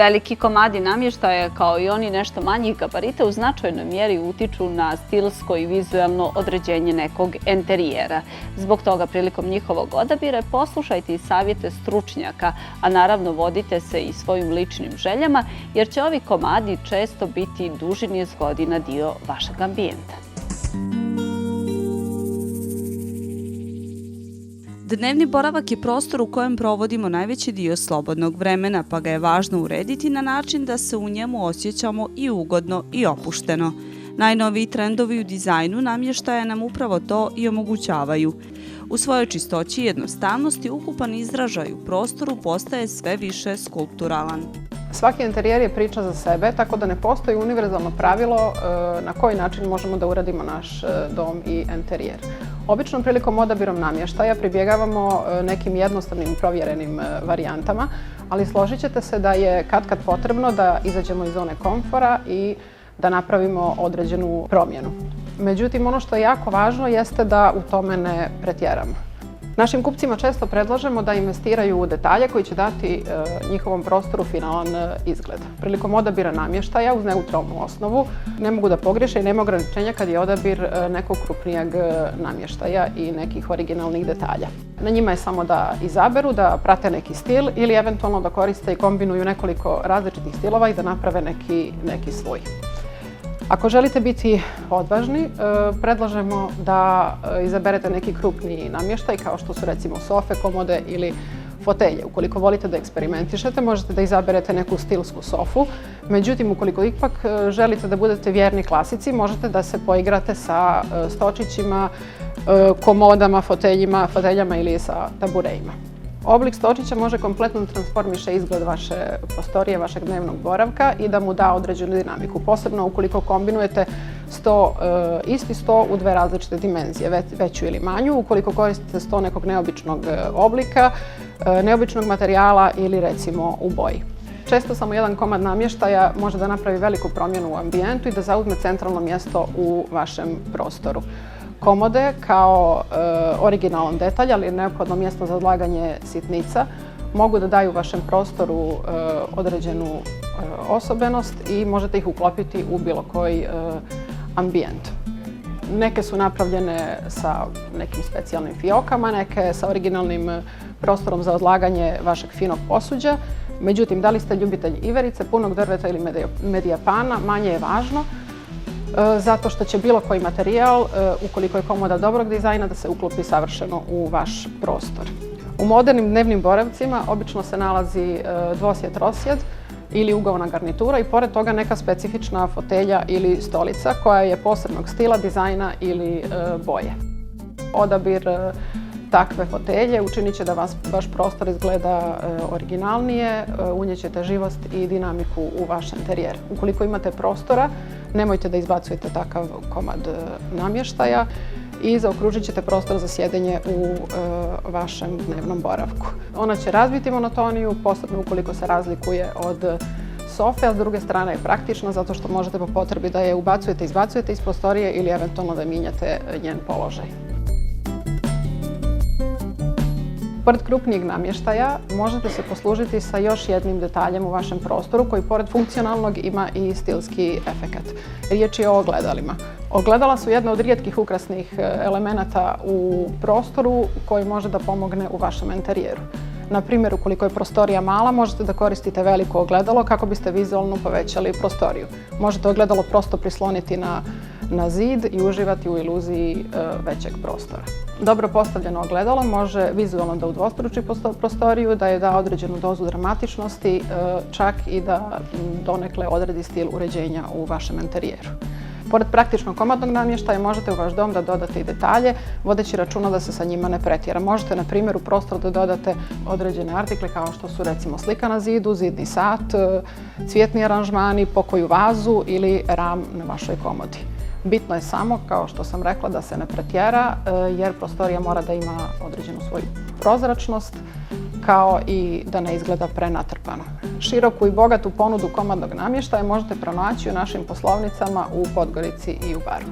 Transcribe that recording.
Veliki komadi namještaja, kao i oni nešto manjih gabarita, u značajnoj mjeri utiču na stilsko i vizualno određenje nekog enterijera. Zbog toga, prilikom njihovog odabira, poslušajte i savjete stručnjaka, a naravno vodite se i svojim ličnim željama, jer će ovi komadi često biti duži niz godina dio vašeg ambijenta. Dnevni boravak je prostor u kojem provodimo najveći dio slobodnog vremena, pa ga je važno urediti na način da se u njemu osjećamo i ugodno i opušteno. Najnoviji trendovi u dizajnu namještaja nam upravo to i omogućavaju. U svojoj čistoći i jednostavnosti ukupan izražaj u prostoru postaje sve više skulpturalan. Svaki interijer je priča za sebe, tako da ne postoji univerzalno pravilo na koji način možemo da uradimo naš dom i interijer. Obično prilikom odabirom namještaja pribjegavamo nekim jednostavnim provjerenim varijantama, ali složit ćete se da je kad potrebno da izađemo iz zone komfora i da napravimo određenu promjenu. Međutim, ono što je jako važno jeste da u tome ne pretjeramo. Našim kupcima često predlažemo da investiraju u detalje koji će dati njihovom prostoru finalan izgled. Prilikom odabira namještaja uz neutralnu osnovu ne mogu da pogriješe i nema ograničenja kad je odabir nekog krupnijeg namještaja i nekih originalnih detalja. Na njima je samo da izaberu, da prate neki stil ili eventualno da koriste i kombinuju nekoliko različitih stilova i da naprave neki svoj. Ako želite biti odvažni, predlažemo da izaberete neki krupniji namještaj kao što su recimo sofe, komode ili fotelje. Ukoliko volite da eksperimentišete, možete da izaberete neku stilsku sofu. Međutim, ukoliko ipak želite da budete vjerni klasici, možete da se poigrate sa stočićima, komodama, foteljama ili sa taburejima. Oblik stočića može kompletno transformiše izgled vaše prostorije, vašeg dnevnog boravka i da mu da određenu dinamiku. Posebno ukoliko kombinujete isti sto u dve različite dimenzije, veću ili manju, ukoliko koristite sto nekog neobičnog oblika, neobičnog materijala ili recimo u boji. Često samo jedan komad namještaja može da napravi veliku promjenu u ambijentu i da zauzme centralno mjesto u vašem prostoru. Komode kao originalan detalj, ali neophodno mjesto za odlaganje sitnica, mogu da daju vašem prostoru određenu osobenost i možete ih uklopiti u bilo koji ambijent. Neke su napravljene sa nekim specijalnim fiokama, neke sa originalnim prostorom za odlaganje vašeg finog posuđa. Međutim, da li ste ljubitelj iverice, punog drveta ili medijapana, manje je važno, zato što će bilo koji materijal, ukoliko je komoda dobrog dizajna, da se uklopi savršeno u vaš prostor. U modernim dnevnim boravcima obično se nalazi dvosjed-trosjed ili ugovna garnitura i pored toga neka specifična fotelja ili stolica koja je posebnog stila, dizajna ili boje. Odabir takve fotelje učinit će da vaš prostor izgleda originalnije, unijet ćete živost i dinamiku u vaš interijer. Ukoliko imate prostora, nemojte da izbacujete takav komad namještaja i zaokružit ćete prostor za sjedenje u vašem dnevnom boravku. Ona će razbiti monotoniju, posebno ukoliko se razlikuje od sofe, a s druge strane je praktična zato što možete po potrebi da je ubacujete, izbacujete iz prostorije ili eventualno da mijenjate njen položaj. Pored krupnijeg namještaja možete se poslužiti sa još jednim detaljem u vašem prostoru koji pored funkcionalnog ima i stilski efekat. Riječ je o ogledalima. Ogledala su jedna od rijetkih ukrasnih elemenata u prostoru koji može da pomogne u vašem interijeru. Na primjer, ukoliko je prostorija mala, možete da koristite veliko ogledalo kako biste vizualno povećali prostoriju. Možete ogledalo prosto prisloniti na zid i uživati u iluziji većeg prostora. Dobro postavljeno ogledalo može vizualno da udvostruči prostoriju, da je da određenu dozu dramatičnosti, čak i da donekle odredi stil uređenja u vašem interijeru. Pored praktičnog komadnog namještaja možete u vaš dom da dodate i detalje, vodeći računa da se sa njima ne pretjera. Možete, na primjer, u prostor da dodate određene artikle kao što su recimo slika na zidu, zidni sat, cvjetni aranžmani, pokoju vazu ili ram na vašoj komodi. Bitno je samo, kao što sam rekla, da se ne pretjera jer prostorija mora da ima određenu svoju prozračnost kao i da ne izgleda prenatrpano. Široku i bogatu ponudu komadnog namještaja možete pronaći u našim poslovnicama u Podgorici i u Baru.